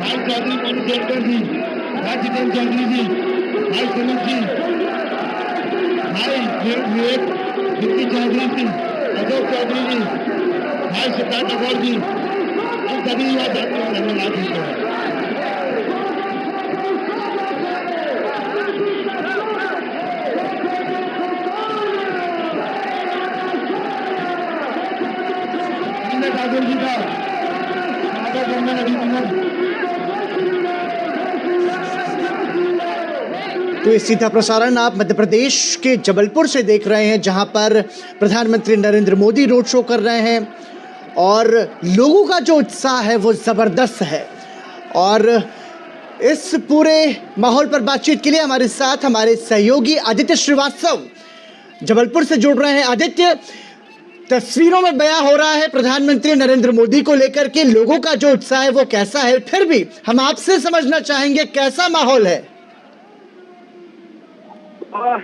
भाई चौधरी मनु शेखर जी, भाई जितेंद्र चौधरी जी, भाई सुनील जी, भाई विवेक विक्की चौधरी जी, अशोक चौधरी जी, भाई सिद्धार्थ अगौर जी, हम सभी युवा साथियों को धन्यवाद देते हैं। जी का तो इस सीधा प्रसारण आप मध्य प्रदेश के जबलपुर से देख रहे हैं, जहां पर प्रधानमंत्री नरेंद्र मोदी रोड शो कर रहे हैं और लोगों का जो उत्साह है वो ज़बरदस्त है। और इस पूरे माहौल पर बातचीत के लिए हमारे साथ हमारे सहयोगी आदित्य श्रीवास्तव जबलपुर से जुड़ रहे हैं। आदित्य, तस्वीरों में बयां हो रहा है प्रधानमंत्री नरेंद्र मोदी को लेकर के लोगों का जो उत्साह है वो कैसा है, फिर भी हम आपसे समझना चाहेंगे कैसा माहौल है।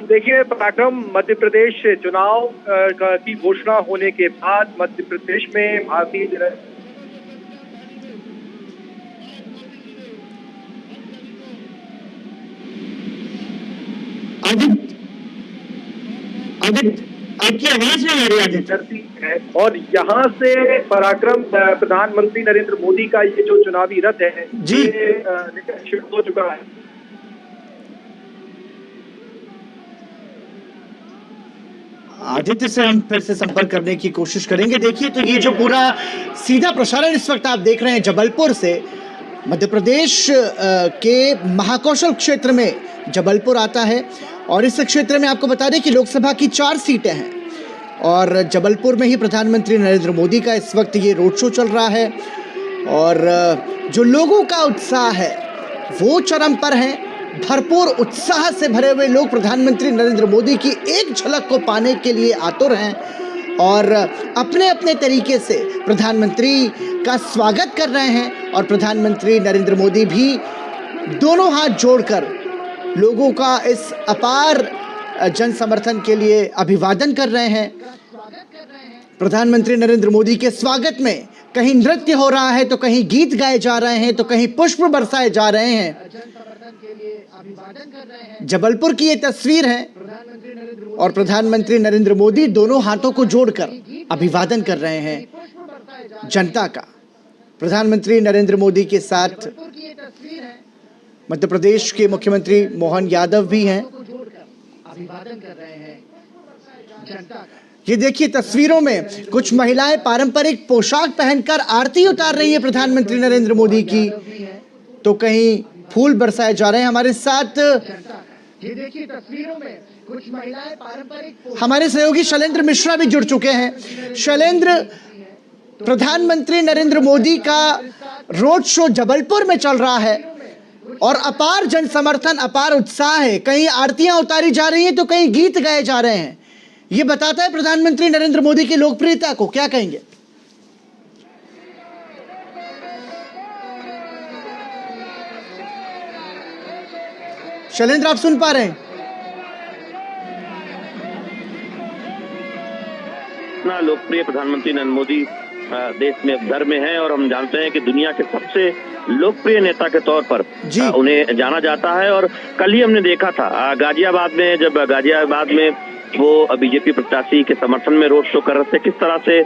देखिए पराक्रम, मध्य प्रदेश चुनाव की घोषणा होने के बाद मध्य प्रदेश में भारतीय जनता आपकी आवाज नहीं आ रही आदित्य है और यहाँ से पराक्रम प्रधानमंत्री नरेंद्र मोदी का ये जो चुनावी रथ है जी शुरू हो चुका है। आदित्य से हम फिर से संपर्क करने की कोशिश करेंगे। देखिए, तो ये जो पूरा सीधा प्रसारण इस वक्त आप देख रहे हैं जबलपुर से, मध्य प्रदेश के महाकौशल क्षेत्र में जबलपुर आता है और इस क्षेत्र में आपको बता दें कि लोकसभा की 4 सीटें हैं और जबलपुर में ही प्रधानमंत्री नरेंद्र मोदी का इस वक्त ये रोड शो चल रहा है और जो लोगों का उत्साह है वो चरम पर है। भरपूर उत्साह से भरे हुए लोग प्रधानमंत्री नरेंद्र मोदी की एक झलक को पाने के लिए आतुर हैं और अपने अपने तरीके से प्रधानमंत्री का स्वागत कर रहे हैं और प्रधानमंत्री नरेंद्र मोदी भी दोनों हाथ जोड़कर लोगों का इस अपार जन समर्थन के लिए अभिवादन कर रहे हैं। प्रधानमंत्री नरेंद्र मोदी के स्वागत में कहीं नृत्य हो रहा है तो कहीं गीत गाए जा रहे हैं तो कहीं पुष्प बरसाए जा रहे हैं। जबलपुर की ये तस्वीर है और प्रधानमंत्री नरेंद्र मोदी दोनों हाथों को जोड़कर अभिवादन कर रहे हैं जनता का। प्रधानमंत्री नरेंद्र मोदी के साथ मध्य प्रदेश के मुख्यमंत्री मोहन यादव भी हैं। अभिवादन कर रहे हैं जनता का। ये देखिए, तस्वीरों में कुछ महिलाएं पारंपरिक पोशाक पहनकर आरती उतार रही है प्रधानमंत्री नरेंद्र मोदी की, तो कहीं फूल बरसाए जा रहे हैं। हमारे साथ ये देखिए तस्वीरों में कुछ महिलाएं पारंपरिक, हमारे सहयोगी शैलेंद्र मिश्रा भी जुड़ चुके हैं। शैलेंद्र, प्रधानमंत्री नरेंद्र मोदी का रोड शो जबलपुर में चल रहा है और अपार जन समर्थन, अपार उत्साह है। कहीं आरतियां उतारी जा रही हैं तो कहीं गीत गाए जा रहे हैं। ये बताता है प्रधानमंत्री नरेंद्र मोदी की लोकप्रियता को। क्या कहेंगे? शैलेंद्र, आप सुन पा रहे हैं? इतना लोकप्रिय प्रधानमंत्री नरेंद्र मोदी देश में दर में है और हम जानते हैं कि दुनिया के सबसे लोकप्रिय नेता के तौर पर उन्हें जाना जाता है। और कल ही हमने देखा था गाजियाबाद में, जब गाजियाबाद में वो बीजेपी प्रत्याशी के समर्थन में रोड शो कर रहे थे, किस तरह से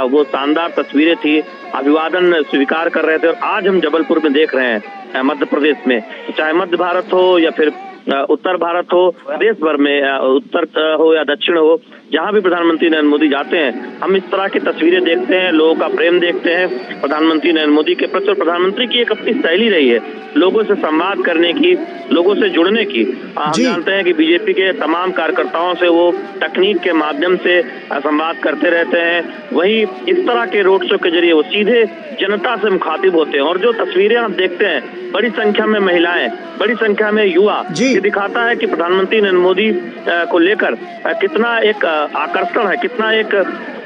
वो शानदार तस्वीरें थी, अभिवादन स्वीकार कर रहे थे। और आज हम जबलपुर में देख रहे हैं मध्य प्रदेश में, चाहे मध्य भारत हो या फिर उत्तर भारत हो, देश भर में उत्तर हो या दक्षिण हो, जहां भी प्रधानमंत्री नरेंद्र मोदी जाते हैं हम इस तरह की तस्वीरें देखते हैं, लोगों का प्रेम देखते हैं प्रधानमंत्री नरेंद्र मोदी के प्रति। प्रधानमंत्री की एक अपनी शैली रही है लोगों से संवाद करने की, लोगों से जुड़ने की। हम जानते हैं कि बीजेपी के तमाम कार्यकर्ताओं से वो तकनीक के माध्यम से संवाद करते रहते हैं, वहीं इस तरह के रोड शो के जरिए वो सीधे जनता से मुखातिब होते हैं। और जो तस्वीरें आप देखते हैं, बड़ी संख्या में महिलाएं, बड़ी संख्या में युवा, ये दिखाता है कि प्रधानमंत्री नरेंद्र मोदी को लेकर कितना एक आकर्षण है, कितना एक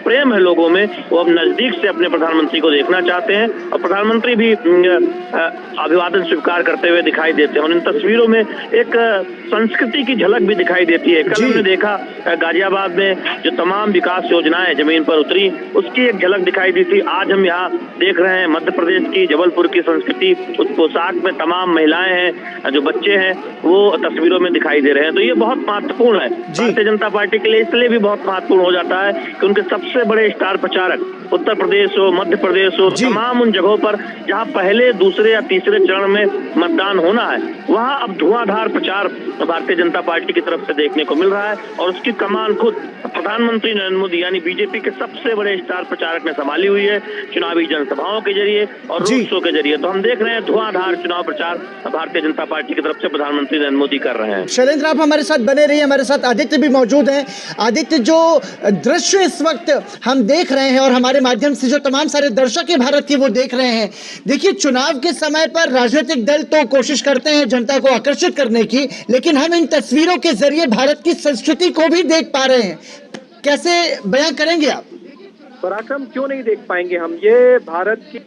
प्रेम है लोगों में। वो अब नजदीक से अपने प्रधानमंत्री को देखना चाहते हैं और प्रधानमंत्री भी अभिवादन स्वीकार करते हुए दिखाई देते हैं। और इन तस्वीरों में एक संस्कृति की झलक भी दिखाई देती है। कल हमने देखा गाजियाबाद में जो तमाम विकास योजनाएं जमीन पर उतरी, उसकी एक झलक दिखाई दी थी। आज हम यहाँ देख रहे हैं मध्य प्रदेश की जबलपुर की संस्कृति, उस पोशाक में तमाम महिलाएं हैं, जो बच्चे हैं वो तस्वीरों में दिखाई दे रहे हैं। तो ये बहुत महत्वपूर्ण है भारतीय जनता पार्टी के लिए, इसलिए भी बहुत महत्वपूर्ण हो जाता है कि उनके सबसे बड़े स्टार प्रचारक उत्तर प्रदेश हो, मध्य प्रदेश हो, तमाम उन जगहों पर जहां पहले, दूसरे या तीसरे चरण में मतदान होना है, वहां अब धुआंधार प्रचार भारतीय जनता पार्टी की तरफ से देखने को मिल रहा है। और उसकी कमान खुद प्रधानमंत्री नरेंद्र मोदी यानी बीजेपी के सबसे बड़े स्टार प्रचारक ने संभाली हुई है, चुनावी जनसभाओं के जरिए और रोड शो के जरिए। तो हम देख रहे हैं धुआंधार चुनाव प्रचार भारतीय जनता पार्टी की तरफ से प्रधानमंत्री नरेंद्र मोदी कर रहे हैं। शैलेंद्र, आप हमारे साथ बने रहिए, हमारे साथ आदित्य भी मौजूद हैं। आदित्य, जो दृश्य इस वक्त हम देख रहे हैं और हमारे माध्यम से जो तमाम सारे दर्शक हैं भारत के वो देख रहे हैं, देखिए चुनाव के समय पर राजनीतिक दल तो कोशिश करते हैं जनता को आकर्षित करने की, लेकिन हम इन तस्वीरों के जरिए भारत की संस्कृति को भी देख पा रहे हैं। कैसे बयां करेंगे आप? पराक्रम, क्यों नहीं देख पाएंगे हम? ये भारत की,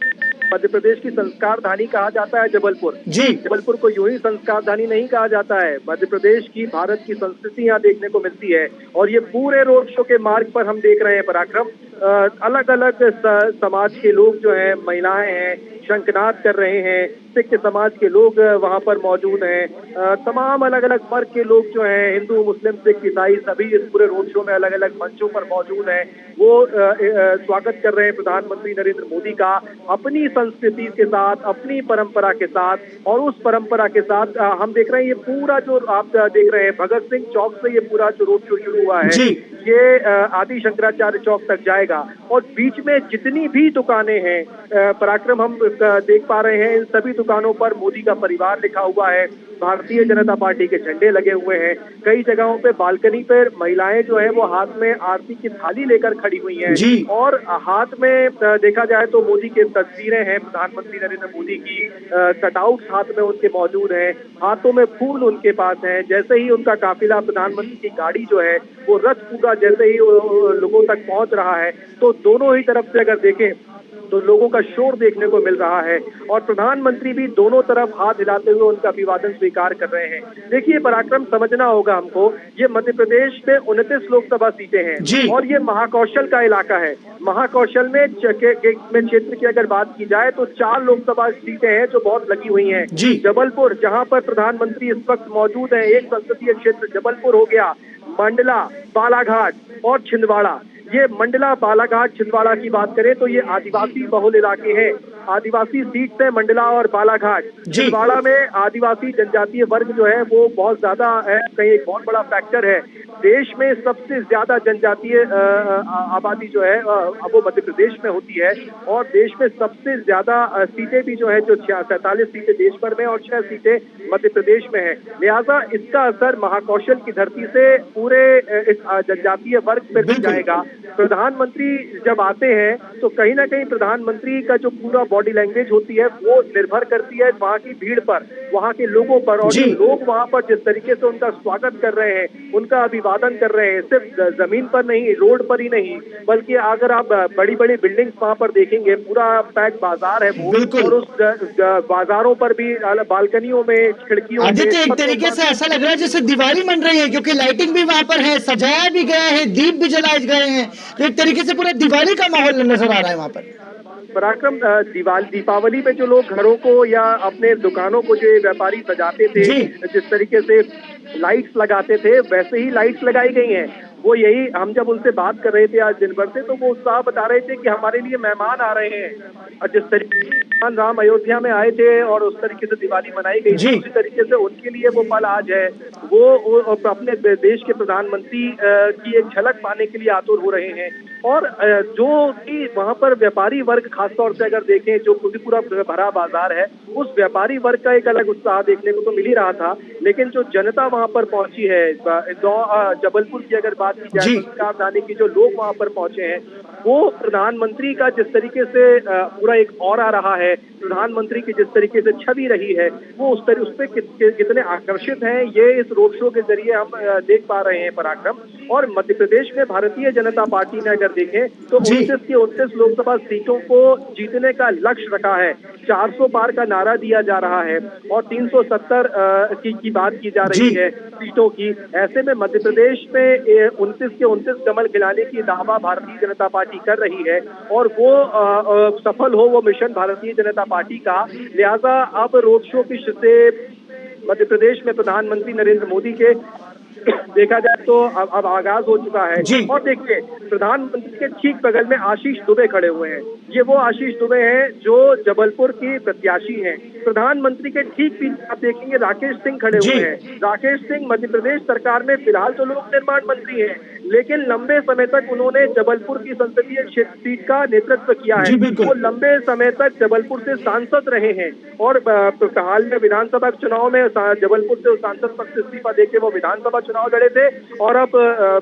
मध्य प्रदेश की संस्कार धानी कहा जाता है जबलपुर। जबलपुर को यूं ही संस्कार धानी नहीं कहा जाता है। मध्य प्रदेश की, भारत की संस्कृति यहाँ देखने को मिलती है। और ये पूरे रोड शो के मार्ग पर हम देख रहे हैं पराक्रम, अलग अलग समाज के लोग जो हैं, महिलाएं हैं, शंखनाद कर रहे हैं, सिख समाज के लोग वहाँ पर मौजूद हैं, तमाम अलग अलग वर्ग के लोग जो हैं, हिंदू, मुस्लिम, सिख, ईसाई, सभी इस पूरे रोड शो में अलग अलग मंचों पर मौजूद हैं। वो स्वागत कर रहे हैं प्रधानमंत्री नरेंद्र मोदी का अपनी संस्कृति के साथ, अपनी परंपरा के साथ। और उस परंपरा के साथ हम देख रहे हैं, ये पूरा जो आप देख रहे हैं भगत सिंह चौक से ये पूरा जो रोड शो शुरू हुआ है, ये आदि शंकराचार्य चौक तक जाएगा। और बीच में जितनी भी दुकानें हैं पराक्रम, हम देख पा रहे हैं, इन सभी दुकानों पर मोदी का परिवार लिखा हुआ है, भारतीय जनता पार्टी के झंडे लगे हुए हैं। कई जगहों पे बालकनी पर महिलाएं जो है वो हाथ में आरती की थाली लेकर खड़ी हुई हैं और हाथ में देखा जाए तो मोदी की तस्वीरें हैं, प्रधानमंत्री नरेंद्र मोदी की कटआउट हाथ में उनके मौजूद हैं, हाथों में फूल उनके पास हैं। जैसे ही उनका काफिला, प्रधानमंत्री की गाड़ी जो है वो रथ पूरा जैसे ही लोगों तक पहुंच रहा है, तो दोनों ही तरफ से अगर देखें तो लोगों का शोर देखने को मिल रहा है। और प्रधानमंत्री भी दोनों तरफ हाथ हिलाते हुए उनका अभिवादन स्वीकार कर रहे हैं। देखिए पराक्रम, समझना होगा हमको, ये मध्य प्रदेश में 29 लोकसभा सीटें हैं और ये महाकौशल का इलाका है। महाकौशल में क्षेत्र की अगर बात की जाए तो 4 लोकसभा सीटें हैं जो बहुत लगी हुई हैं। जबलपुर, जहां पर प्रधानमंत्री इस वक्त मौजूद है, एक संसदीय क्षेत्र जबलपुर हो गया, मंडला, बालाघाट और छिंदवाड़ा। ये मंडला, बालाघाट, छिंदवाड़ा की बात करें तो ये आदिवासी बहुल इलाके हैं, आदिवासी सीट है मंडला और बालाघाट। छिंदवाड़ा में आदिवासी जनजातीय वर्ग जो है वो बहुत ज्यादा है, कहीं एक बहुत बड़ा फैक्टर है। देश में सबसे ज्यादा जनजातीय आबादी जो है वो मध्य प्रदेश में होती है और देश में सबसे ज्यादा सीटें भी जो है, जो 47 सीटें देश भर में और 6 सीटें मध्य प्रदेश में है। लिहाजा इसका असर महाकौशल की धरती से पूरे इस जनजातीय वर्ग पर भी जाएगा। प्रधानमंत्री जब आते हैं तो कहीं ना कहीं प्रधानमंत्री का जो पूरा बॉडी लैंग्वेज होती है वो निर्भर करती है वहाँ की भीड़ पर, वहाँ के लोगों पर। और लोग वहाँ पर जिस तरीके से उनका स्वागत कर रहे हैं, उनका अभिवादन कर रहे हैं, सिर्फ जमीन पर नहीं, रोड पर ही नहीं, बल्कि अगर आप बड़ी बड़ी बिल्डिंग्स वहाँ पर देखेंगे, पूरा पैक बाजार है वो, और उस बाजारों पर भी बालकनियों में, खिड़कियों में एक तरीके से ऐसा लग रहा है जैसे दिवाली मन रही है, क्योंकि लाइटिंग भी वहाँ पर है, सजाया भी गया है, दीप भी जलाए गए हैं, तो एक तरीके से पूरा दिवाली का माहौल नजर आ रहा है वहाँ पर। पराक्रम, दीपावली पे जो लोग घरों को या अपने दुकानों को जो व्यापारी सजाते थे, जिस तरीके से लाइट्स लगाते थे, वैसे ही लाइट्स लगाई गई हैं। वो यही, हम जब उनसे बात कर रहे थे आज दिन भर से, तो वो उत्साह बता रहे थे कि हमारे लिए मेहमान आ रहे हैं। और जिस तरीके से भगवान राम अयोध्या में आए थे और उस तरीके से दिवाली मनाई गई थी, उसी तरीके से उनके लिए वो पल आज है। वो अपने देश के प्रधानमंत्री की एक झलक पाने के लिए आतुर हो रहे हैं। और जो कि वहाँ पर व्यापारी वर्ग खासतौर से अगर देखें, जो पूरा भरा बाजार है, उस व्यापारी वर्ग का एक अलग उत्साह देखने को तो मिल ही रहा था। लेकिन जो जनता वहाँ पर पहुंची है, जबलपुर की अगर बात की जाए, संस्कार धानी की जो लोग वहाँ पर पहुंचे हैं, वो प्रधानमंत्री का जिस तरीके से पूरा एक ऑरा रहा है, प्रधानमंत्री की जिस तरीके से छवि रही है, वो उस पे कितने आकर्षित हैं, ये इस रोड शो के जरिए हम देख पा रहे हैं पराक्रम। और मध्य प्रदेश में भारतीय जनता पार्टी ने अगर देखें तो 29 की 29 लोकसभा सीटों को जीतने का लक्ष्य रखा है। 400 पार का नारा दिया जा रहा है और 370 की बात की जा रही है सीटों की। ऐसे में मध्य प्रदेश में 29 के 29 कमल खिलाने की दावा भारतीय जनता पार्टी कर रही है और वो सफल हो वो मिशन भारतीय जनता पार्टी का। लिहाजा अब रोड शो की से मध्य प्रदेश में प्रधानमंत्री नरेंद्र मोदी के देखा जाए तो अब आगाज हो चुका है। और देखिए, प्रधानमंत्री के ठीक बगल में आशीष दुबे खड़े हुए हैं। ये वो आशीष दुबे हैं जो जबलपुर की प्रत्याशी हैं। प्रधानमंत्री के ठीक पीछे आप देखेंगे राकेश सिंह खड़े हुए हैं। राकेश सिंह मध्य प्रदेश सरकार में फिलहाल तो लोक निर्माण मंत्री हैं, लेकिन लंबे समय तक उन्होंने जबलपुर की संसदीय क्षेत्र सीट का नेतृत्व किया है। वो लंबे समय तक जबलपुर से सांसद रहे हैं और हाल में विधानसभा चुनाव में जबलपुर से सांसद पद से इस्तीफा देके वो विधानसभा चुनाव लड़े थे और अब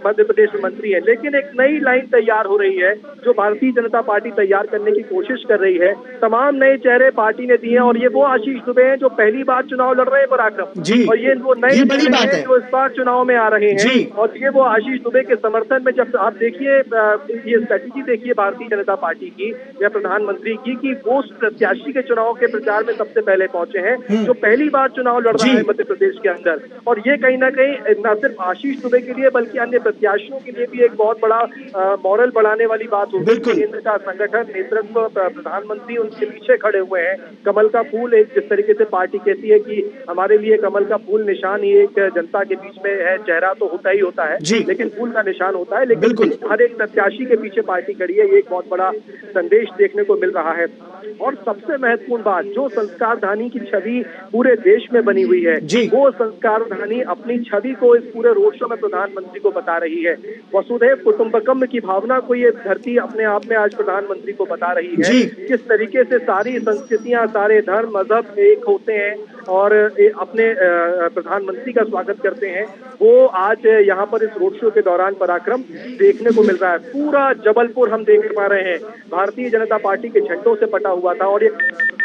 मध्य प्रदेश में मंत्री है। लेकिन एक नई लाइन तैयार हो रही है जो भारतीय जनता पार्टी तैयार करने की कोशिश कर रही है। तमाम नए चेहरे पार्टी ने दिए और ये वो आशीष दुबे हैं जो पहली बार चुनाव लड़ रहे हैं पराक्रम, और ये वो नए चेहरे हैं जो इस बार चुनाव में आ रहे हैं। और ये वो आशीष दुबे के समर्थन में, जब आप देखिए ये स्ट्रेटेजी देखिए भारतीय जनता पार्टी की या प्रधानमंत्री की, कि वो प्रत्याशी के चुनाव के प्रचार में सबसे पहले पहुंचे हैं जो पहली बार चुनाव लड़ रहा है मध्य प्रदेश के अंदर। और ये कहीं ना कहीं न सिर्फ आशीष दुबे के लिए बल्कि अन्य प्रत्याशियों के लिए भी एक बहुत बड़ा मॉरल बढ़ाने वाली बात होगी। केंद्र का संगठन नेतृत्व, प्रधानमंत्री उनके पीछे खड़े हुए हैं। कमल का फूल, एक जिस तरीके से पार्टी कहती है कि हमारे लिए कमल का फूल निशान ही एक जनता के बीच में है, चेहरा तो होता ही होता है लेकिन फूल का निशान होता है। लेकिन हर एक प्रत्याशी के पीछे पार्टी खड़ी है, ये एक बहुत बड़ा संदेश देखने को मिल रहा है। और सबसे महत्वपूर्ण बात, जो संस्कार धानी की छवि पूरे देश में बनी हुई है, वो संस्कार धानी अपनी छवि को इस पूरे रोड शो में प्रधानमंत्री को बता रही है। वसुधैव कुटुंबकम की भावना को ये धरती अपने आप में आज प्रधानमंत्री को बता रही है। किस तरीके से सारी संस्कृतियां, सारे धर्म मजहब एक होते हैं और अपने प्रधानमंत्री का स्वागत करते हैं, वो आज यहाँ पर इस रोड शो के दौरान पराक्रम देखने को मिल रहा है। पूरा जबलपुर हम देख पा रहे हैं भारतीय जनता पार्टी के झंडों से पटा हुआ था। और ये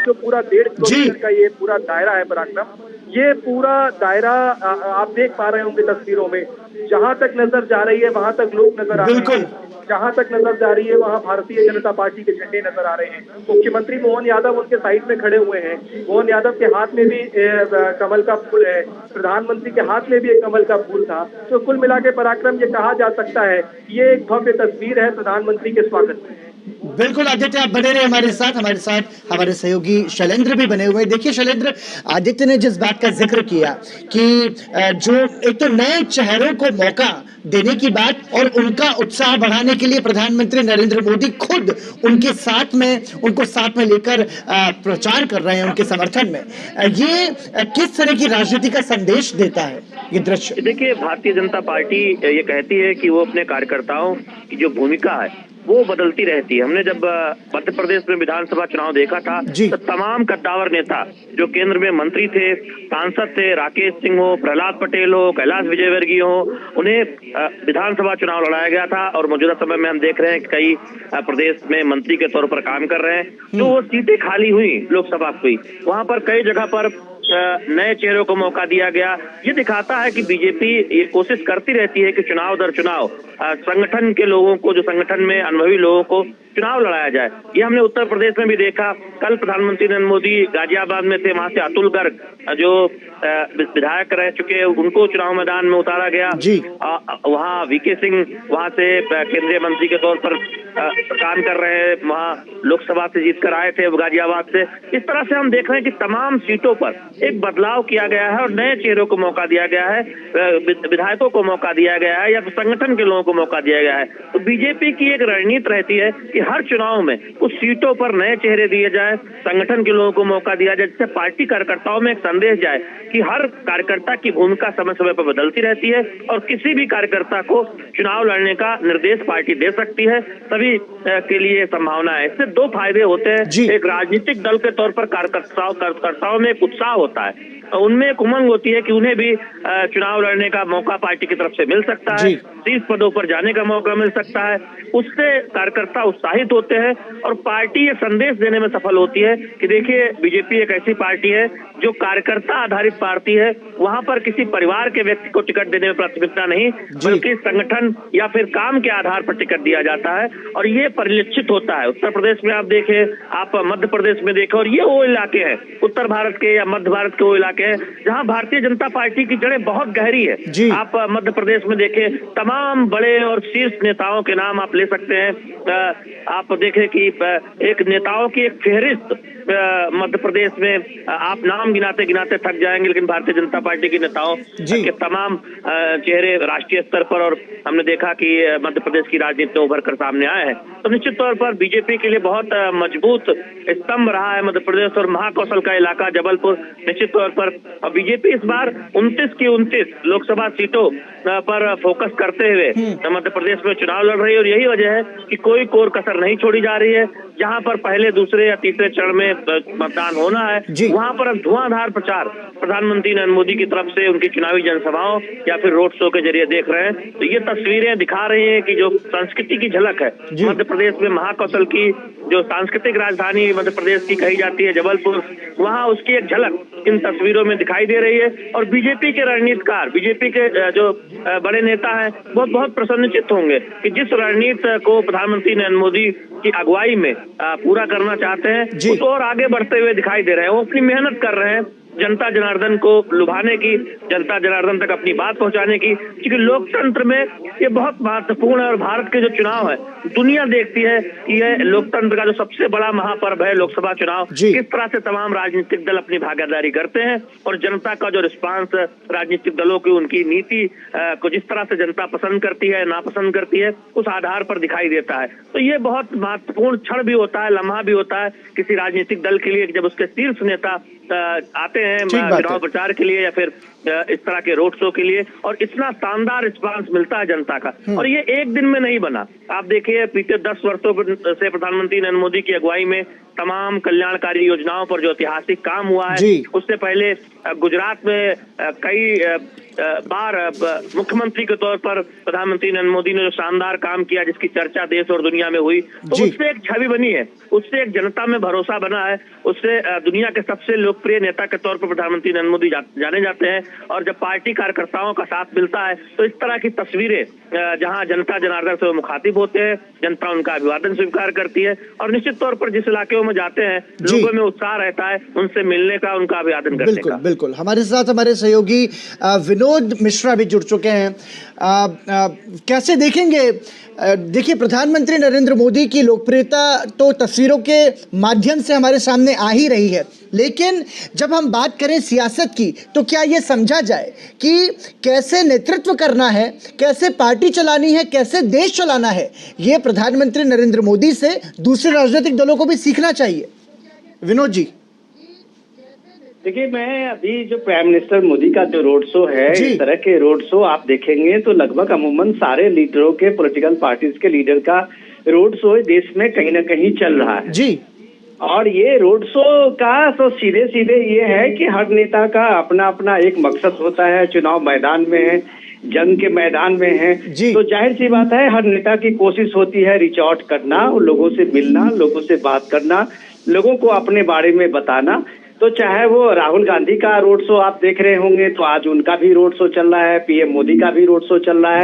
जो पूरा 1.5 किलोमीटर का ये पूरा दायरा है पराक्रम, ये पूरा दायरा आप देख पा रहे होंगे तस्वीरों में, जहां तक नजर जा रही है वहां तक लोग नजर आ रहे हैं, जहां तक नजर जा रही है वहां भारतीय जनता पार्टी के झंडे नजर आ रहे हैं। मुख्यमंत्री मोहन यादव उनके साइड में खड़े हुए हैं। मोहन यादव के हाथ में भी कमल का फूल है, प्रधानमंत्री के हाथ में भी एक कमल का फूल था। तो कुल मिला के पराक्रम ये कहा जा सकता है ये एक भव्य तस्वीर है प्रधानमंत्री के स्वागत में। बिल्कुल आदित्य, आप बने रहे हमारे साथ हमारे सहयोगी शैलेंद्र भी बने हुए। देखिए शैलेंद्र, आदित्य ने जिस बात का जिक्र किया कि जो एक तो नए चेहरों को मौका देने की बात और उनका उत्साह बढ़ाने के लिए प्रधानमंत्री नरेंद्र मोदी खुद उनको साथ में लेकर प्रचार कर रहे हैं उनके समर्थन में, ये किस तरह की राजनीति का संदेश देता है ये दृश्य? देखिए, भारतीय जनता पार्टी ये कहती है कि वो अपने कार्यकर्ताओं की जो भूमिका है वो बदलती रहती है। हमने जब मध्य प्रदेश में विधानसभा चुनाव देखा था तो तमाम कद्दावर नेता जो केंद्र में मंत्री थे, सांसद थे, राकेश सिंह हो, प्रहलाद पटेल हो, कैलाश विजयवर्गीय हो, उन्हें विधानसभा चुनाव लड़ाया गया था। और मौजूदा समय में हम देख रहे हैं कि कई प्रदेश में मंत्री के तौर पर काम कर रहे हैं। जो वो सीटें खाली हुई लोकसभा की, वहां पर कई जगह पर नए चेहरों को मौका दिया गया। ये दिखाता है कि बीजेपी ये कोशिश करती रहती है कि चुनाव दर चुनाव संगठन के लोगों को, जो संगठन में अनुभवी लोगों को चुनाव लड़ाया जाए। ये हमने उत्तर प्रदेश में भी देखा। कल प्रधानमंत्री नरेंद्र मोदी गाजियाबाद में थे, वहां से अतुल गर्ग जो विधायक रह चुके, उनको चुनाव मैदान में उतारा गया। वहाँ वीके सिंह वहां से केंद्रीय मंत्री के तौर पर काम कर रहे हैं, वहाँ लोकसभा से जीत कर आए थे गाजियाबाद से। इस तरह से हम देख रहे हैं कि तमाम सीटों पर एक बदलाव किया गया है और नए चेहरों को मौका दिया गया है, विधायकों को मौका दिया गया है या फिर संगठन के लोगों को मौका दिया गया है। तो बीजेपी की एक रणनीति रहती है कि हर चुनाव में उस सीटों पर नए चेहरे दिए जाए, संगठन के लोगों को मौका दिया जाए, जिससे पार्टी कार्यकर्ताओं में एक संदेश जाए कि हर कार्यकर्ता की भूमिका समय समय पर बदलती रहती है और किसी भी कार्यकर्ता को चुनाव लड़ने का निर्देश पार्टी दे सकती है। सभी के लिए संभावना है। इससे दो फायदे होते हैं। एक राजनीतिक दल के तौर पर कार्यकर्ताओं में एक उत्साह होता है, उनमें एक उमंग होती है कि उन्हें भी चुनाव लड़ने का मौका पार्टी की तरफ से मिल सकता है, शीर्ष पदों पर जाने का मौका मिल सकता है। उससे कार्यकर्ता उत्साहित होते हैं और पार्टी ये संदेश देने में सफल होती है कि देखिए बीजेपी एक ऐसी पार्टी है जो कार्यकर्ता आधारित पार्टी है। वहां पर किसी परिवार के व्यक्ति को टिकट देने में प्राथमिकता नहीं, बल्कि संगठन या फिर काम के आधार पर टिकट दिया जाता है और ये परिलक्षित होता है। उत्तर प्रदेश में आप देखें, आप मध्य प्रदेश में देखें, और ये वो इलाके हैं उत्तर भारत के या मध्य भारत के वो इलाके हैं जहां भारतीय जनता पार्टी की जड़ें बहुत गहरी है। आप मध्य प्रदेश में देखें, तमाम बड़े और शीर्ष नेताओं के नाम आप ले सकते हैं। आप देखें कि एक नेताओं की एक फेहरिस्त मध्य प्रदेश में आप नाम गिनाते गिनाते थक जाएंगे, लेकिन भारतीय जनता पार्टी के नेताओं के तमाम चेहरे राष्ट्रीय स्तर पर और हमने देखा कि मध्य प्रदेश की राजनीति में उभर कर सामने आए हैं। तो निश्चित तौर पर बीजेपी के लिए बहुत मजबूत स्तंभ रहा है मध्य प्रदेश और महाकौशल का इलाका जबलपुर। निश्चित तौर पर बीजेपी इस बार 29 की 29 लोकसभा सीटों पर फोकस करते हुए मध्य प्रदेश में चुनाव लड़ रही है और यही वजह है कि कोई कोर कसर नहीं छोड़ी जा रही है। जहां पर पहले, दूसरे या तीसरे चरण में मतदान होना है, वहां पर अब धुआंधार प्रचार प्रधानमंत्री नरेंद्र मोदी की तरफ से उनकी चुनावी जनसभाओं या फिर रोड शो के जरिए देख रहे हैं। तो ये तस्वीरें दिखा रही हैं कि जो संस्कृति की झलक है मध्य प्रदेश में, महाकौशल की जो सांस्कृतिक राजधानी मध्य प्रदेश की कही जाती है जबलपुर, वहां उसकी एक झलक इन तस्वीरों में दिखाई दे रही है। और बीजेपी के रणनीतिकार, बीजेपी के जो बड़े नेता हैं, वो बहुत प्रसन्नचित्त होंगे कि जिस रणनीति को प्रधानमंत्री नरेंद्र मोदी की अगुवाई में पूरा करना चाहते हैं, उस और आगे बढ़ते हुए दिखाई दे रहे हैं। वो अपनी मेहनत कर रहे हैं जनता जनार्दन को लुभाने की, जनता जनार्दन तक अपनी बात पहुंचाने की, क्योंकि लोकतंत्र में ये बहुत महत्वपूर्ण है। और भारत के जो चुनाव है, दुनिया देखती है कि यह लोकतंत्र का जो सबसे बड़ा महापर्व है लोकसभा चुनाव, किस तरह से तमाम राजनीतिक दल अपनी भागीदारी करते हैं और जनता का जो रिस्पांस राजनीतिक दलों की उनकी नीति को जिस तरह से जनता पसंद करती है, नापसंद करती है, उस आधार पर दिखाई देता है। तो ये बहुत महत्वपूर्ण क्षण भी होता है, लम्हा भी होता है किसी राजनीतिक दल के लिए, जब उसके शीर्ष नेता आते हैं चुनाव प्रचार के लिए या फिर इस तरह के रोड शो के लिए, और इतना शानदार रिस्पांस मिलता है जनता का। और ये एक दिन में नहीं बना। आप देखिए, बीते 10 वर्षों से प्रधानमंत्री नरेंद्र मोदी की अगुवाई में तमाम कल्याणकारी योजनाओं पर जो ऐतिहासिक काम हुआ है, उससे पहले गुजरात में कई बार मुख्यमंत्री के तौर पर प्रधानमंत्री नरेंद्र मोदी ने जो शानदार काम किया, जिसकी चर्चा देश और दुनिया में हुई, तो उससे एक छवि बनी है, उससे एक जनता में भरोसा बना है, उससे दुनिया के सबसे लोकप्रिय नेता के तौर पर प्रधानमंत्री नरेंद्र मोदी जाने जाते हैं। और जब पार्टी कार्यकर्ताओं का साथ मिलता है, तो इस तरह की तस्वीरें जहां जनता जनार्दन से मुखातिब होते हैं, जनता उनका अभिवादन स्वीकार करती है और निश्चित तौर पर जिस इलाके में जाते हैं, लोगों में उत्साह रहता है उनसे मिलने का, उनका अभिवादन करने का। बिल्कुल। हमारे साथ हमारे सहयोगी विनोद मिश्रा भी जुड़ चुके हैं। कैसे देखेंगे, देखिए प्रधानमंत्री नरेंद्र मोदी की लोकप्रियता तो तस्वीरों के माध्यम से हमारे सामने आ ही रही है, लेकिन जब हम बात करें सियासत की, तो क्या ये समझा जाए कि कैसे नेतृत्व करना है, कैसे पार्टी चलानी है, कैसे देश चलाना है, ये प्रधानमंत्री नरेंद्र मोदी से दूसरे राजनीतिक दलों को भी सीखना चाहिए। विनोद जी। देखिए, मैं अभी जो प्राइम मिनिस्टर मोदी का जो रोड शो है, इस तरह के रोड शो आप देखेंगे तो लगभग अमूमन सारे लीडरों के, पॉलिटिकल पार्टीज के लीडर का रोड शो देश में कहीं ना कहीं चल रहा है जी। और ये रोड शो का तो सीधे सीधे ये है कि हर नेता का अपना अपना एक मकसद होता है, चुनाव मैदान में है, जंग के मैदान में है, तो जाहिर सी बात है हर नेता की कोशिश होती है रीच आउट करना, लोगों से मिलना, लोगों से बात करना, लोगों को अपने बारे में बताना। तो चाहे वो राहुल गांधी का रोड शो आप देख रहे होंगे, तो आज उनका भी रोड शो चल रहा है, पीएम मोदी का भी रोड शो चल रहा है।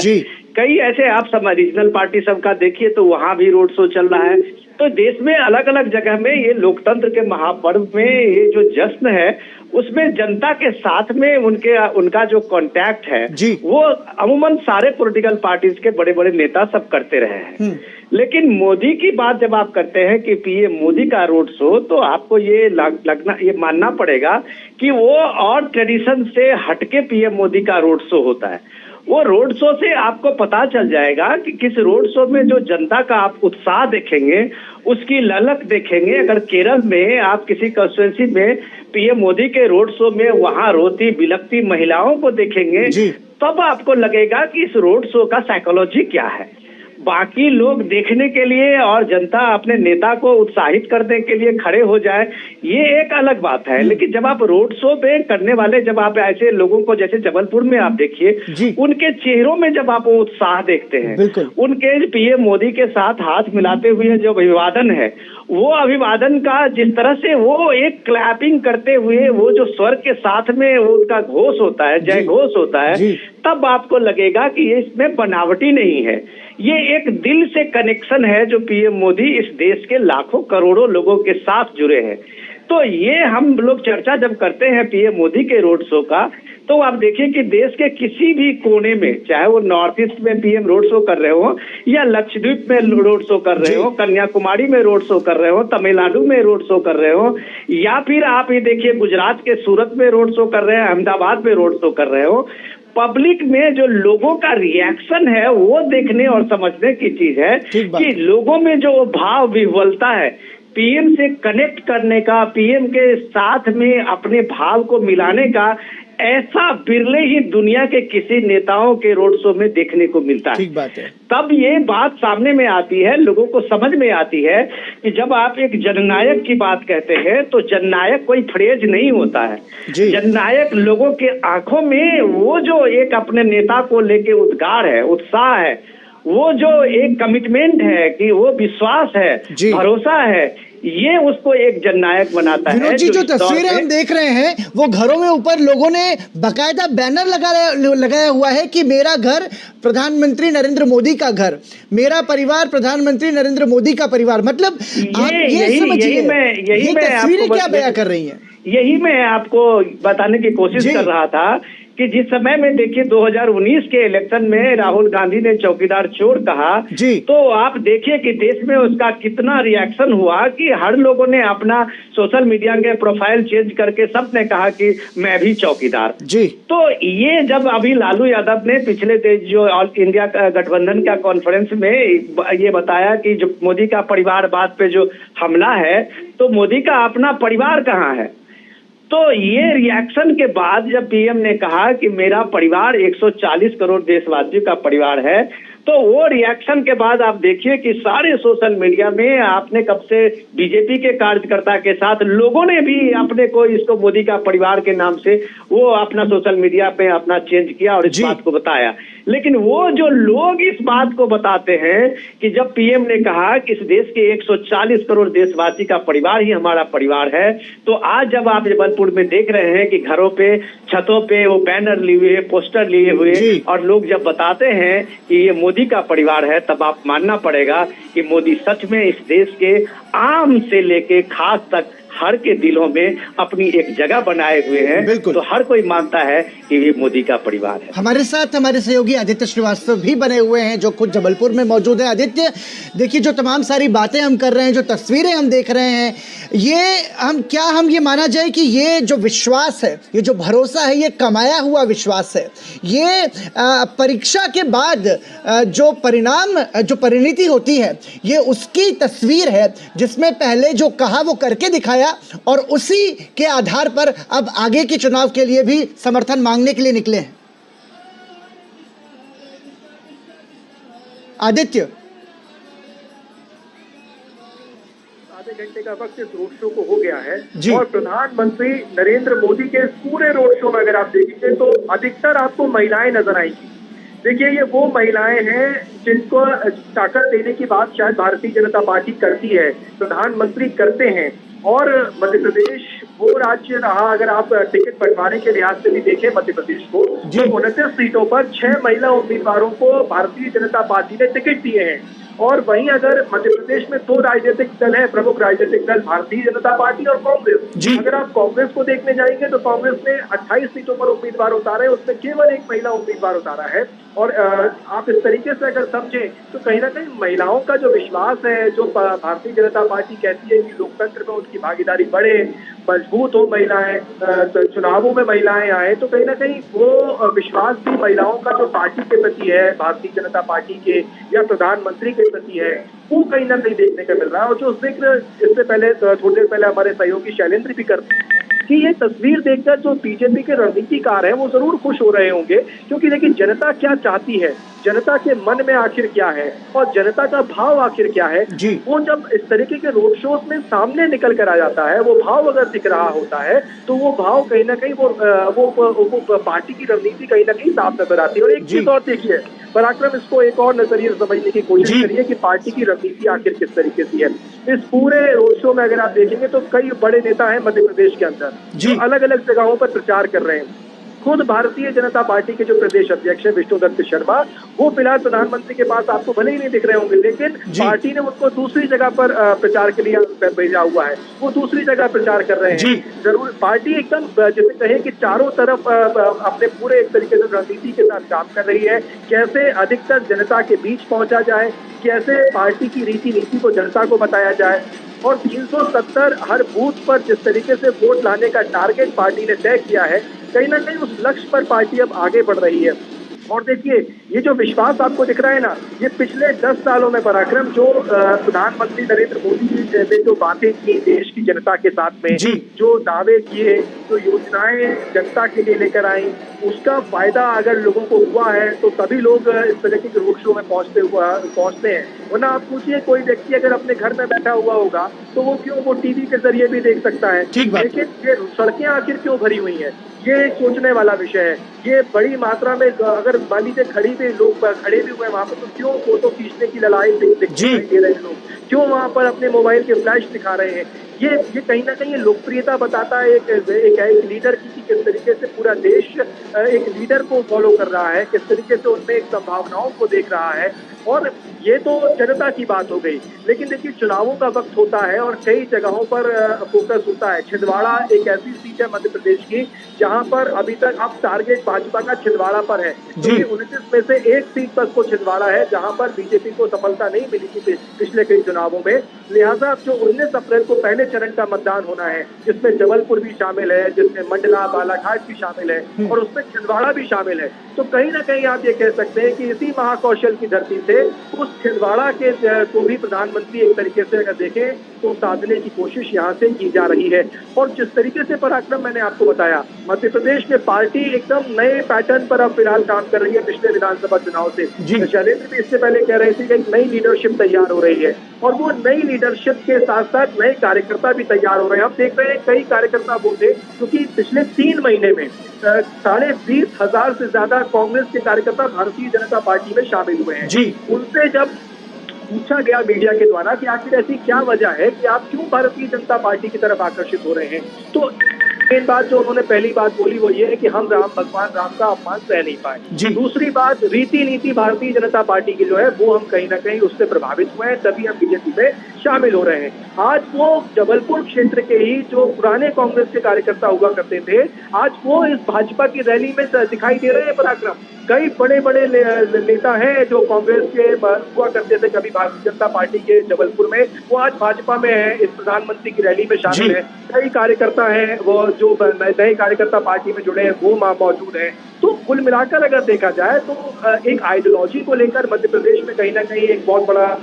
कई ऐसे आप सब रीजनल पार्टी सबका देखिए तो वहां भी रोड शो चल रहा है। तो देश में अलग अलग जगह में ये लोकतंत्र के महापर्व में ये जो जश्न है उसमें जनता के साथ में उनका जो कांटेक्ट है वो अमूमन सारे पॉलिटिकल पार्टीज के बड़े बड़े नेता सब करते रहे हैं। लेकिन मोदी की बात जब आप करते हैं कि पीएम मोदी का रोड शो, तो आपको ये मानना पड़ेगा कि वो और ट्रेडिशन से हटके पीएम मोदी का रोड शो होता है। वो रोड शो से आपको पता चल जाएगा कि किस रोड शो में जो जनता का आप उत्साह देखेंगे, उसकी ललक देखेंगे। अगर केरल में आप किसी कंस्टिट्यूएंसी में पीएम मोदी के रोड शो में वहां रोती बिलखती महिलाओं को देखेंगे, तब आपको लगेगा कि इस रोड शो का साइकोलॉजी क्या है। बाकी लोग देखने के लिए और जनता अपने नेता को उत्साहित करने के लिए खड़े हो जाए, ये एक अलग बात है। लेकिन जब आप रोड शो पे करने वाले, जब आप ऐसे लोगों को, जैसे जबलपुर में आप देखिए, उनके चेहरों में जब आप वो उत्साह देखते हैं, उनके पीएम मोदी के साथ हाथ मिलाते हुए जो अभिवादन है, वो अभिवादन का जिस तरह से वो एक क्लैपिंग करते हुए वो जो स्वर के साथ में वो उनका घोष होता है, जय घोष होता है, तब आपको लगेगा कि ये इसमें बनावटी नहीं है, ये एक दिल से कनेक्शन है जो पीएम मोदी इस देश के लाखों करोड़ों लोगों के साथ जुड़े हैं। तो ये हम लोग चर्चा जब करते हैं पीएम मोदी के रोड शो का, तो आप देखिए कि देश के किसी भी कोने में, चाहे वो नॉर्थ ईस्ट में पीएम रोड शो कर रहे हो, या लक्षद्वीप में रोड शो कर रहे हो, कन्याकुमारी में रोड शो कर रहे हो, तमिलनाडु में रोड शो कर रहे हो, या फिर आप ये देखिए गुजरात के सूरत में रोड शो कर रहे हैं, अहमदाबाद में रोड शो कर रहे हो, पब्लिक में जो लोगों का रिएक्शन है वो देखने और समझने की चीज है कि लोगों में जो भाव विह्वलता है, पीएम से कनेक्ट करने का, पीएम के साथ में अपने भाव को मिलाने का, ऐसा बिरले ही दुनिया के किसी नेताओं के रोड शो में देखने को मिलता है। ठीक बात है। तब ये बात सामने में आती है, लोगों को समझ में आती है कि जब आप एक जननायक की बात कहते हैं तो जननायक कोई फ्रेज नहीं होता है। जननायक लोगों के आंखों में वो जो एक अपने नेता को लेके उद्गार है, उत्साह है, वो जो एक कमिटमेंट है, कि वो विश्वास है, भरोसा है, ये उसको एक जननायक बनाता है। विनोद जी, जो तस्वीरें हम देख रहे हैं वो घरों में ऊपर लोगों ने बकायदा बैनर लगाया हुआ है कि मेरा घर प्रधानमंत्री नरेंद्र मोदी का घर, मेरा परिवार प्रधानमंत्री नरेंद्र मोदी का परिवार। मतलब आप ये समझिए, ये तस्वीरें क्या बयां कर रही हैं? यही मैं आपको बताने की कोशिश कर रहा था कि जिस समय में देखिए 2019 के इलेक्शन में राहुल गांधी ने चौकीदार चोर कहा, तो आप देखिए कि देश में उसका कितना रिएक्शन हुआ कि हर लोगों ने अपना सोशल मीडिया के प्रोफाइल चेंज करके सबने कहा कि मैं भी चौकीदार। तो ये जब अभी लालू यादव ने पिछले जो ऑल इंडिया गठबंधन का कॉन्फ्रेंस में ये बताया कि जो मोदी का परिवारवाद पे जो हमला है, तो मोदी का अपना परिवार कहाँ है, तो ये रिएक्शन के बाद जब पीएम ने कहा कि मेरा परिवार 140 करोड़ देशवासियों का परिवार है, तो वो रिएक्शन के बाद आप देखिए कि सारे सोशल मीडिया में आपने कब से बीजेपी के कार्यकर्ता के साथ लोगों ने भी अपने को इसको मोदी का परिवार के नाम से वो अपना सोशल मीडिया पे अपना चेंज किया और इस बात को बताया। लेकिन वो जो लोग इस बात को बताते हैं कि जब पीएम ने कहा कि इस देश के 140 करोड़ देशवासी का परिवार ही हमारा परिवार है, तो आज जब आप जबलपुर में देख रहे हैं कि घरों पे, छतों पे वो बैनर लिए हुए, पोस्टर लिए हुए, और लोग जब बताते हैं कि ये मोदी का परिवार है, तब आप मानना पड़ेगा कि मोदी सच में इस देश के आम से लेके खास तक हर के दिलों में अपनी एक जगह बनाए हुए हैं। तो हर कोई मानता है कि ये मोदी का परिवार है। हमारे साथ हमारे सहयोगी आदित्य श्रीवास्तव भी बने हुए हैं जो खुद जबलपुर में मौजूद है। आदित्य, देखिए जो तमाम सारी बातें हम कर रहे हैं, जो तस्वीरें हम देख रहे हैं, ये हम ये माना जाए कि ये जो विश्वास है, ये जो भरोसा है, ये कमाया हुआ विश्वास है, ये परीक्षा के बाद जो परिणाम, जो परिणति होती है, ये उसकी तस्वीर है जिसमें पहले जो कहा वो करके दिखाया और उसी के आधार पर अब आगे के चुनाव के लिए भी समर्थन मांगने के लिए निकले हैं। आदित्य, आधे घंटे का वक्त इस रोड शो को हो गया है और प्रधानमंत्री नरेंद्र मोदी के पूरे रोड शो में अगर आप देखेंगे तो अधिकतर आपको महिलाएं नजर आएंगी। देखिए, ये वो महिलाएं हैं जिनको ताकत देने की बात शायद भारतीय जनता पार्टी करती है, प्रधानमंत्री करते हैं, और मध्य प्रदेश वो राज्य रहा। अगर आप टिकट बंटवारे के लिहाज से भी देखें मध्य प्रदेश को, तो 29 सीटों पर 6 महिला उम्मीदवारों को भारतीय जनता पार्टी ने टिकट दिए हैं। और वहीं अगर मध्य प्रदेश में 2 राजनीतिक दल है, प्रमुख राजनीतिक दल भारतीय जनता पार्टी और कांग्रेस। अगर आप कांग्रेस को देखने जाएंगे तो कांग्रेस ने 28 सीटों पर उम्मीदवार उतारा है, उसमें केवल 1 महिला उम्मीदवार उतारा है। और आप इस तरीके से अगर समझें तो कहीं ना कहीं महिलाओं का जो विश्वास है, जो भारतीय जनता पार्टी कहती है कि लोकतंत्र में उनकी भागीदारी बढ़े, मजबूत हो महिलाएं, चुनावों में महिलाएं आए, तो कहीं ना कहीं वो विश्वास भी महिलाओं का जो पार्टी के प्रति है, भारतीय जनता पार्टी के या प्रधानमंत्री के प्रति है, वो कहीं ना कहीं देखने को मिल रहा है। और जो जिक्र इससे पहले थोड़ी देर पहले हमारे सहयोगी शैलेंद्र भी करते हैं कि ये तस्वीर देखकर जो बीजेपी के रणनीतिकार हैं वो जरूर खुश हो रहे होंगे, क्योंकि देखिए जनता क्या चाहती है, जनता के मन में आखिर क्या है और जनता का भाव आखिर क्या है, वो जब इस तरीके के रोड शोज में सामने निकल कर आ जाता है, वो भाव अगर दिख रहा होता है तो वो भाव कहीं ना कहीं वो पार्टी की रणनीति कहीं ना कहीं साफ नजर आती है। और एक चीज और देखिए पराक्रम, इसको एक और नजरिए से समझने की कोशिश करिए कि पार्टी की रणनीति आखिर किस तरीके की है। इस पूरे रोड शो में अगर आप देखेंगे तो कई बड़े नेता हैं मध्य प्रदेश के अंदर जो अलग अलग जगहों पर प्रचार कर रहे हैं। खुद भारतीय जनता पार्टी के जो प्रदेश अध्यक्ष है विष्णुदत्त शर्मा, वो फिलहाल प्रधानमंत्री के पास आपको भले ही नहीं दिख रहे होंगे, लेकिन पार्टी ने उनको दूसरी जगह पर प्रचार के लिए भेजा हुआ है, वो दूसरी जगह प्रचार कर रहे हैं। जरूर पार्टी एकदम जैसे कहे कि चारों तरफ अपने पूरे एक तरीके से रणनीति के साथ काम कर रही है, कैसे अधिकतर जनता के बीच पहुंचा जाए, कैसे पार्टी की रीति नीति को जनता को बताया जाए। और 370 हर बूथ पर जिस तरीके से वोट लाने का टारगेट पार्टी ने तय किया है, कहीं ना कहीं उस लक्ष्य पर पार्टी अब आगे बढ़ रही है। और देखिए ये जो विश्वास आपको दिख रहा है ना, ये पिछले 10 सालों में पराक्रम जो प्रधानमंत्री नरेंद्र मोदी ने जो बातें की देश की जनता के साथ में, जो दावे किए, जो योजनाएं जनता के लिए लेकर आई, उसका फायदा अगर लोगों को हुआ है तो सभी लोग इस तरह के रोड शो में पहुंचते हैं। वरना आप पूछिए कोई व्यक्ति अगर अपने घर में बैठा हुआ होगा तो वो टीवी के जरिए भी देख सकता है, लेकिन ये सड़कें आखिर क्यों भरी हुई है, ये सोचने वाला विषय है। ये बड़ी मात्रा में अगर मान लीजिए लोग खड़े भी हुए वहां पर, तो क्यों फोटो खींचने की लड़ाई दिखाई दे रहे हैं लोग, क्यों वहां पर अपने मोबाइल के फ्लैश दिखा रहे हैं। ये कहीं ना कहीं लोकप्रियता बताता है एक लीडर की, किस तरीके से पूरा देश एक लीडर को फॉलो कर रहा है, किस तरीके से उनमें एक संभावनाओं को देख रहा है। और ये तो जनता की बात हो गई, लेकिन देखिए चुनावों का वक्त होता है और कई जगहों पर फोकस होता है। छिंदवाड़ा एक ऐसी सीट है मध्य प्रदेश की जहां पर अभी तक अब टारगेट भाजपा का छिंदवाड़ा पर है, क्योंकि 29 में से 1 सीट पर को छिंदवाड़ा है जहां पर बीजेपी को सफलता नहीं मिली थी पिछले कई चुनावों में। लिहाजा जो 19 अप्रैल को पहले चरण का मतदान होना है, जिसमें जबलपुर भी शामिल है, जिसमें मंडला बालाघाट भी शामिल है और उसमें छिंदवाड़ा भी शामिल है, तो कहीं ना कहीं आप ये कह सकते हैं कि इसी महाकौशल की धरती से उस छिंदवाड़ा के को भी प्रधानमंत्री एक तरीके से अगर देखें तो साधने की कोशिश यहाँ से की जा रही है। और जिस तरीके से पराक्रम मैंने आपको बताया, मध्य प्रदेश में पार्टी एकदम नए पैटर्न पर अब फिलहाल काम कर रही है पिछले विधानसभा चुनाव से। शैलेंद्र भी इससे पहले कह रहे थे कि एक नई लीडरशिप तैयार हो रही है और वो नई लीडरशिप के साथ साथ नए कार्यकर्ता भी तैयार हो रहे हैं। हम देख रहे हैं कई कार्यकर्ता वो थे क्योंकि पिछले 3 महीने में 20,500 से ज्यादा कांग्रेस के कार्यकर्ता भारतीय जनता पार्टी में शामिल हुए हैं। उनसे जब पूछा गया मीडिया के द्वारा कि आखिर ऐसी क्या वजह है कि आप क्यों भारतीय जनता पार्टी की तरफ आकर्षित हो रहे हैं, तो एक बात जो उन्होंने पहली बात बोली वो ये है कि हम भगवान राम का अपमान सह नहीं पाए। दूसरी बात, रीति नीति भारतीय जनता पार्टी की जो है वो हम कहीं ना कहीं उससे प्रभावित हुए हैं, तभी हम बीजेपी में शामिल हो रहे हैं। आज वो जबलपुर क्षेत्र के ही जो पुराने कांग्रेस के कार्यकर्ता हुआ करते थे, आज वो इस भाजपा की रैली में दिखाई दे रहे हैं। पराक्रम, कई बड़े बड़े नेता हैं जो कांग्रेस के हुआ करते थे कभी भारतीय जनता पार्टी के जबलपुर में, वो आज भाजपा में है, इस प्रधानमंत्री की रैली में शामिल है। कई कार्यकर्ता हैं वो जो नए कार्यकर्ता पार्टी में जुड़े हैं वो मौजूद हैं। तो कुल मिलाकर अगर देखा जाए तो एक आइडियोलॉजी को लेकर मध्य प्रदेश में कहीं ना कहीं एक बहुत बड़ा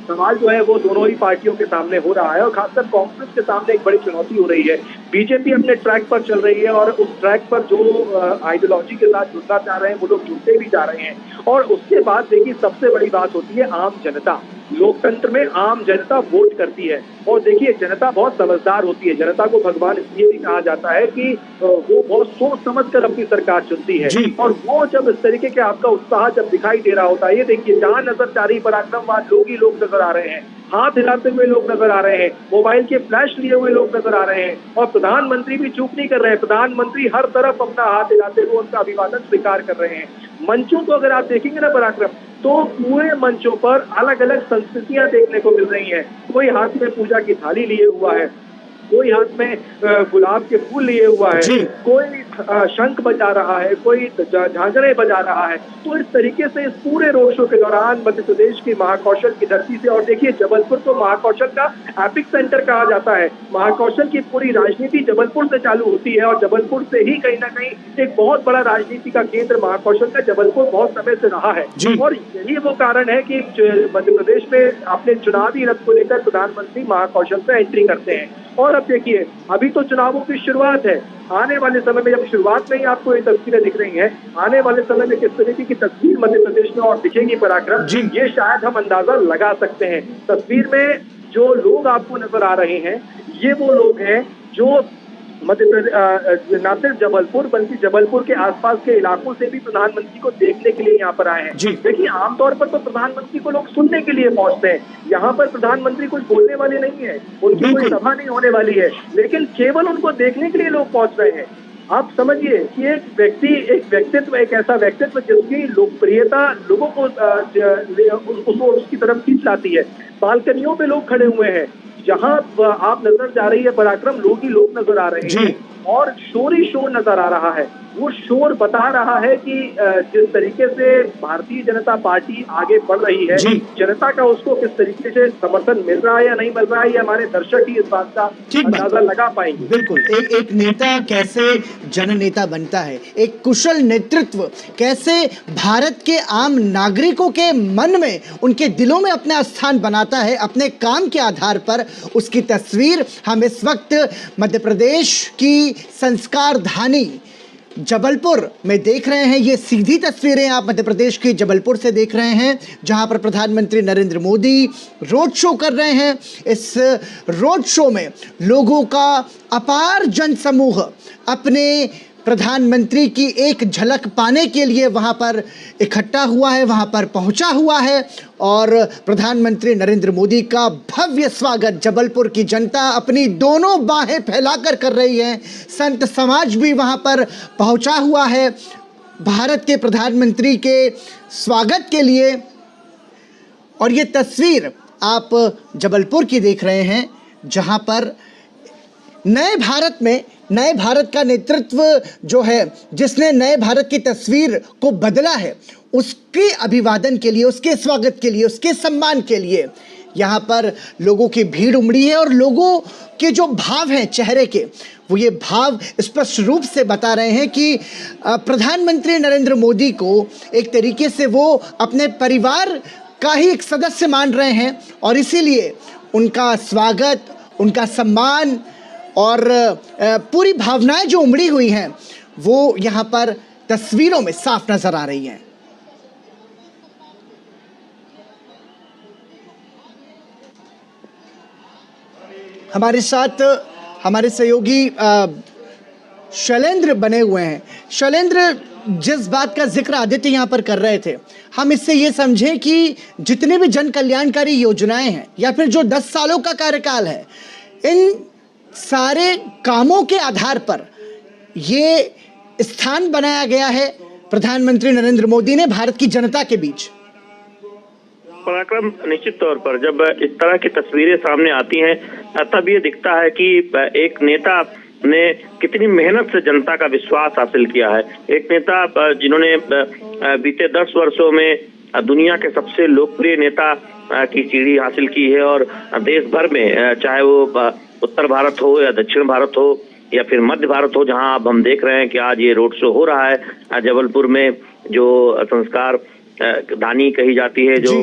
सवाल जो है वो दोनों ही पार्टियों के सामने हो रहा है और खासकर कांग्रेस के सामने एक बड़ी चुनौती हो रही है। बीजेपी अपने ट्रैक पर चल रही है और उस ट्रैक पर जो आइडियोलॉजी के साथ जुड़ना चाह रहे हैं वो लोग जुड़ते भी जा रहे हैं। और उसके बाद देखिए सबसे बड़ी बात होती है आम जनता। लोकतंत्र में आम जनता वोट करती है। और देखिए, जनता बहुत समझदार होती है। जनता को भगवान इसलिए भी कहा जाता है कि वो बहुत सोच समझ कर अपनी सरकार चुनती है। और वो जब इस तरीके के आपका उत्साह जब दिखाई दे रहा होता है, ये देखिए, जहां नजर जा रही पराक्रमवाद, लोग ही लोग नजर आ रहे हैं, हाथ हिलाते हुए लोग नजर आ रहे हैं, मोबाइल के फ्लैश लिए हुए लोग नजर आ रहे हैं, और प्रधानमंत्री भी चूक नहीं कर रहे हैं। प्रधानमंत्री हर तरफ अपना हाथ हिलाते हुए उनका अभिवादन स्वीकार कर रहे हैं। मंचों को अगर आप देखेंगे ना पराक्रम, तो पूरे मंचों पर अलग अलग संस्कृतियां देखने को मिल रही हैं। कोई हाथ में पूजा की थाली लिए हुआ है, कोई हाथ में गुलाब के फूल लिए हुआ है, कोई शंख बजा रहा है, कोई झांझरें बजा रहा है। तो इस तरीके से इस पूरे रोड शो के दौरान मध्य प्रदेश की महाकौशल की धरती से, और देखिए, जबलपुर तो महाकौशल का एपिक सेंटर कहा जाता है। महाकौशल की पूरी राजनीति जबलपुर से चालू होती है, और जबलपुर से ही कहीं ना कहीं एक बहुत बड़ा राजनीति का केंद्र महाकौशल का जबलपुर बहुत समय से रहा है। और यही वो कारण है कि मध्य प्रदेश में अपने चुनावी रथ को लेकर प्रधानमंत्री महाकौशल से एंट्री करते हैं। और अब देखिए, अभी तो चुनावों की शुरुआत है। आने वाले समय में, जब शुरुआत में ही आपको ये तस्वीरें दिख रही हैं, आने वाले समय में किस तरीके की तस्वीर मध्य प्रदेश में और दिखेगी पराक्रम, ये शायद हम अंदाजा लगा सकते हैं। तस्वीर में जो लोग आपको नजर आ रहे हैं, ये वो लोग हैं जो मध्य प्रदेश, न सिर्फ जबलपुर बल्कि जबलपुर के आसपास के इलाकों से भी प्रधानमंत्री को देखने के लिए यहाँ पर आए हैं। देखिए, आमतौर पर तो प्रधानमंत्री को लोग सुनने के लिए पहुंचते हैं। यहाँ पर प्रधानमंत्री कुछ बोलने वाले नहीं है, उनकी कोई सभा नहीं होने वाली है, लेकिन केवल उनको देखने के लिए लोग पहुंच रहे हैं। आप समझिए कि एक ऐसा व्यक्तित्व जिसकी लोकप्रियता लोगों को उसकी तरफ खींच लाती है। बालकनियों पे लोग खड़े हुए हैं, जहां आप नजर जा रही है पराक्रम, लोग ही लोग नजर आ रहे हैं, और शोर ही शोर नजर आ रहा है। वो शोर बता रहा है कि जिस तरीके से भारतीय जनता पार्टी आगे बढ़ रही है, जनता का उसको किस तरीके से समर्थन मिल रहा है या नहीं मिल रहा है, ये हमारे दर्शक ही इस बात का अंदाजा लगा पाएंगे। बिल्कुल, एक नेता कैसे जननेता बनता है, एक कुशल नेतृत्व कैसे भारत के आम नागरिकों के मन में, उनके दिलों में अपना स्थान बनाता है अपने काम के आधार पर, उसकी तस्वीर हम इस वक्त मध्य प्रदेश की संस्कार धानी जबलपुर में देख रहे हैं। ये सीधी तस्वीरें आप मध्य प्रदेश के जबलपुर से देख रहे हैं, जहां पर प्रधानमंत्री नरेंद्र मोदी रोड शो कर रहे हैं। इस रोड शो में लोगों का अपार जनसमूह अपने प्रधानमंत्री की एक झलक पाने के लिए वहां पर इकट्ठा हुआ है, वहां पर पहुंचा हुआ है, और प्रधानमंत्री नरेंद्र मोदी का भव्य स्वागत जबलपुर की जनता अपनी दोनों बाहें फैलाकर कर रही है। संत समाज भी वहां पर पहुंचा हुआ है भारत के प्रधानमंत्री के स्वागत के लिए। और ये तस्वीर आप जबलपुर की देख रहे हैं, जहां पर नए भारत में, नए भारत का नेतृत्व जो है, जिसने नए भारत की तस्वीर को बदला है, उसके अभिवादन के लिए, उसके स्वागत के लिए, उसके सम्मान के लिए यहाँ पर लोगों की भीड़ उमड़ी है। और लोगों के जो भाव हैं चेहरे के, वो ये भाव स्पष्ट रूप से बता रहे हैं कि प्रधानमंत्री नरेंद्र मोदी को एक तरीके से वो अपने परिवार का ही एक सदस्य मान रहे हैं, और इसीलिए उनका स्वागत, उनका सम्मान और पूरी भावनाएं जो उमड़ी हुई हैं, वो यहाँ पर तस्वीरों में साफ नजर आ रही हैं। हमारे साथ हमारे सहयोगी शैलेंद्र बने हुए हैं। शैलेंद्र, जिस बात का जिक्र आदित्य यहाँ पर कर रहे थे, हम इससे ये समझें कि जितने भी जन कल्याणकारी योजनाएं हैं या फिर जो 10 सालों का कार्यकाल है, इन सारे कामों के आधार पर ये स्थान बनाया गया है प्रधानमंत्री नरेंद्र मोदी ने भारत की जनता के बीच। पराक्रम, निश्चित तौर पर जब इस तरह की तस्वीरें सामने आती हैं, तब ये दिखता है कि एक नेता ने कितनी मेहनत से जनता का विश्वास हासिल किया है। एक नेता जिन्होंने बीते 10 वर्षों में दुनिया के सबसे लोकप्रिय नेता की सीढ़ी हासिल की है, और देश भर में, चाहे वो उत्तर भारत हो या दक्षिण भारत हो या फिर मध्य भारत हो, जहां अब हम देख रहे हैं कि आज ये रोड शो हो रहा है जबलपुर में, जो संस्कार धानी कही जाती है, जो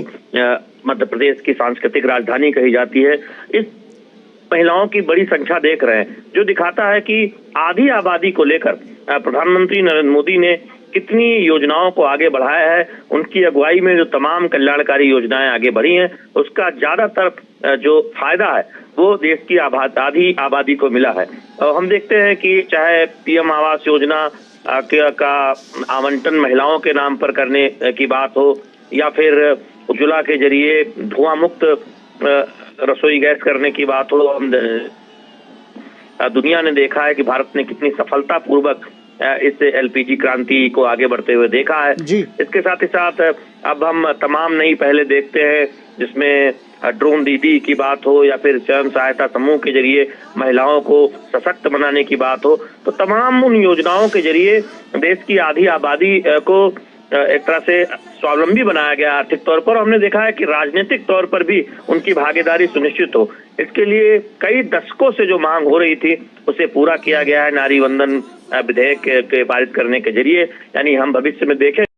मध्य प्रदेश की सांस्कृतिक राजधानी कही जाती है, इस महिलाओं की बड़ी संख्या देख रहे हैं, जो दिखाता है कि आधी आबादी को लेकर प्रधानमंत्री नरेंद्र मोदी ने कितनी योजनाओं को आगे बढ़ाया है, उनकी अगुवाई में जो तमाम कल्याणकारी योजनाएं आगे बढ़ी हैं, उसका ज्यादातर जो फायदा है वो देश की आधी आबादी को मिला है। और हम देखते हैं कि चाहे पीएम आवास योजना का आवंटन महिलाओं के नाम पर करने की बात हो, या फिर उज्ज्वला के जरिए धुआं मुक्त रसोई गैस करने की बात हो। हम दुनिया ने देखा है कि भारत ने कितनी सफलता पूर्वक इस एलपीजी क्रांति को आगे बढ़ते हुए देखा है। इसके साथ ही साथ अब हम तमाम नई पहले देखते हैं, जिसमें ड्रोन दीदी की बात हो या फिर स्वयं सहायता समूह के जरिए महिलाओं को सशक्त बनाने की बात हो, तो तमाम उन योजनाओं के जरिए देश की आधी आबादी को एक तरह से स्वावलंबी बनाया गया आर्थिक तौर पर। हमने देखा है कि राजनीतिक तौर पर भी उनकी भागीदारी सुनिश्चित हो, इसके लिए कई दशकों से जो मांग हो रही थी उसे पूरा किया गया है नारी वंदन विधेयक के पारित करने के जरिए। यानी हम भविष्य में देखें